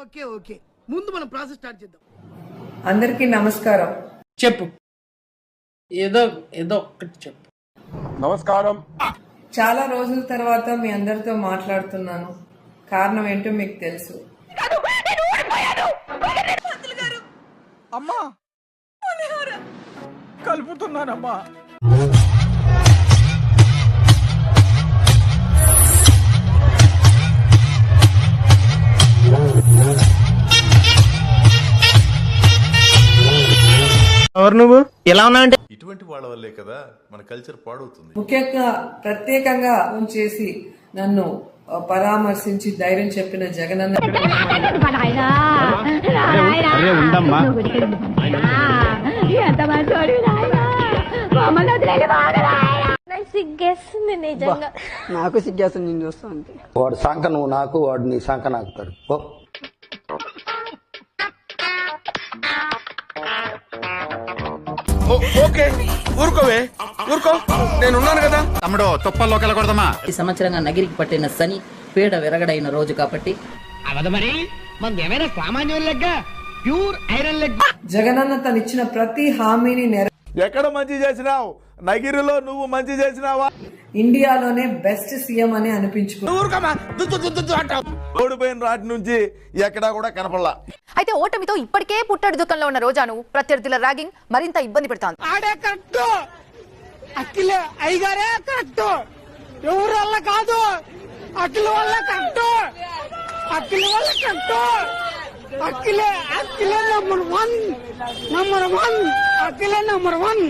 Okay okay ముందు మనం process start చేద్దాం. అందరికీ నమస్కారం. చెప్పు, ఏదో ఏదో ఒక్కటి చెప్పు. నమస్కారం. చాలా రోజుల తర్వాత మీ అందరితో మాట్లాడుతున్నాను. కారణం ఏంటో మీకు తెలుసు. అమ్మా కలుపుతున్నానమ్మా. ఎవరు నువ్వు? ఎలా ఉన్నా అంటే ఇటువంటి వాళ్ళ వల్లే కదా మన కల్చర్ పాడవుతుంది. ముఖ్యంగా ప్రత్యేకంగా ఫోన్ చేసి నన్ను పరామర్శించి ధైర్యం చెప్పిన జగనన్న సిగ్గేస్తుంది నిజంగా. నాకు సిగ్గేస్తుంది నేను చూస్తా అంతే. వాడు సంక నువ్వు నాకు, వాడు నీ సంక నాకుతాడు. ఓకే ఊరుకోవే, ఊరుకో, నేనున్నాను కదా. తమ్ముడు తుప్పల్లోకి వెళ్ళకూడదమ్మా. ఈ సంవత్సరంగా నగిరికి పట్టిన శని పీడ విరగడైన రోజు కాబట్టి జగనన్న తనిచ్చిన ప్రతి హామీని ఎక్కడ మంచి చేసినావు? నగిరిలో నువ్వు మంచి చేసినావా? ఇండియాలోనే బెస్ట్ సీఎం అని అనిపించుకున్నాను. ఓడిపోయిన రాటి నుంచి ఎక్కడా కూడా కనపడలా. అయితే ఓటమితో ఇప్పటికే పుట్టడి దుఃఖంలో ఉన్న రోజాను ప్రత్యర్థుల ర్యాగింగ్ మరింత ఇబ్బంది పెడతాంది. ఆడే కరెక్ట్, అఖిలే అయ్యగారే కరెక్ట్, ఎవరు వల్ల కాదు, అఖిల వల్ల కరెక్ట్, అఖిల వల్ల కరెక్ట్, అఖిలే అఖిలే నంబర్ వన్, అఖిలే నంబర్ వన్.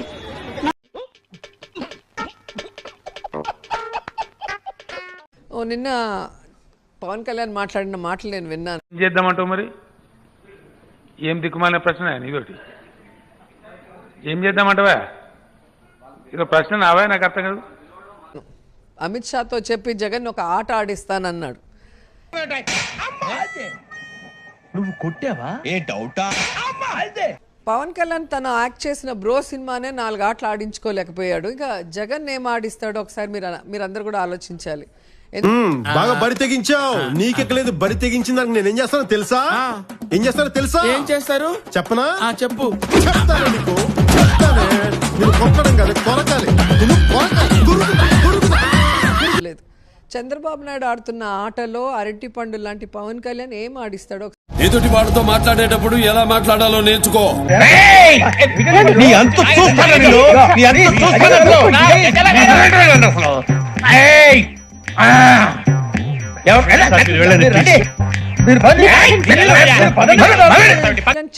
నిన్న పవన్ కళ్యాణ్ మాట్లాడిన మాటలు నేను విన్నాను. ఏం చేద్దామంటావు మరి? ఏం దిక్కుమాలిన ప్రశ్న ఇదొకటి. ఏం చేద్దామంటావా? ఇదో ప్రశ్న నావా? నాకు అర్థం కాదు. అమిత్ షాతో చెప్పి జగన్ ఒక ఆట ఆడిస్తానన్నాడు. నువ్వు కొట్టావా? ఏ డౌటా? పవన్ కళ్యాణ్ తను యాక్ట్ చేసిన బ్రో సినిమానే 4 ఆటలు ఆడించుకోలేకపోయాడు. ఇంకా జగన్ ఏం ఆడిస్తాడో ఒకసారి మీరందరూ కూడా ఆలోచించాలి. బాగా బరి తెగించావు. నీకెక్కలేదు, బరి తెగించింది. నేను ఏం చేస్తానో తెలుసా? ఏం చేస్తానో తెలుసా? ఏం చేస్తారు చెప్పనా? చెప్పు. చెప్తాను నీకు, చెప్తానే. నువ్వు కొట్టడం కాదు, కొరకాలి. లేదు, చంద్రబాబు నాయుడు ఆడుతున్న ఆటలో అరటి పండు లాంటి పవన్ కళ్యాణ్ ఏం ఆడిస్తాడో ఎదుటి వాడితో మాట్లాడేటప్పుడు ఎలా మాట్లాడాలో నేర్చుకో.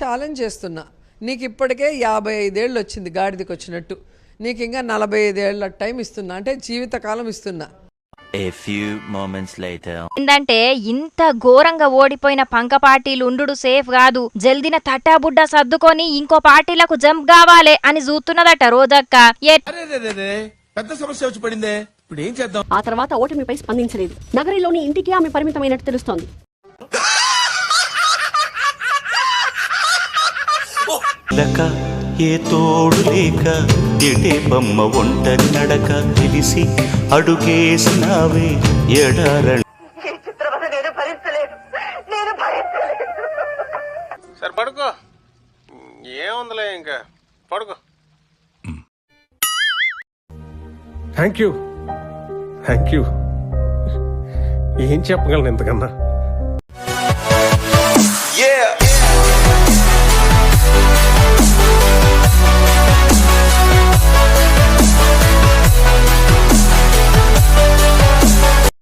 ఛాలెంజ్ చేస్తున్నా. నీకు ఇప్పటికే 55 ఏళ్ళు వచ్చింది గాడిదకి వచ్చినట్టు. నీకు ఇంకా 45 ఏళ్ల టైం ఇస్తున్నా, అంటే జీవితకాలం ఇస్తున్నా. ఏంటంటే ఇంత ఘోరంగా ఓడిపోయిన పంక పార్టీలు ఉండు సేఫ్ కాదు, జల్దిన తట్టాబుడ్డ సర్దుకొని ఇంకో పార్టీలకు జంప్ కావాలి అని చూస్తున్నదట రోజక్క. పెద్ద సమస్య వచ్చి పడిందే, ఇప్పుడు ఏం చేద్దాం? ఆ తర్వాత ఓటమిపై స్పందించలేదు. నగరిలోని ఇంటికి ఆమె పరిమితమైనట్టు తెలుస్తోంది. ఏ తోడు లేక ఎటే బొమ్మ ఒంటరి నడక తెలిసి అడుగేసినావే ఎడారణ. సరే పడుకో, ఏముందిలే ఇంకా పడుకో. Thank you. ఏం చెప్పగలను ఇంతకన్నా?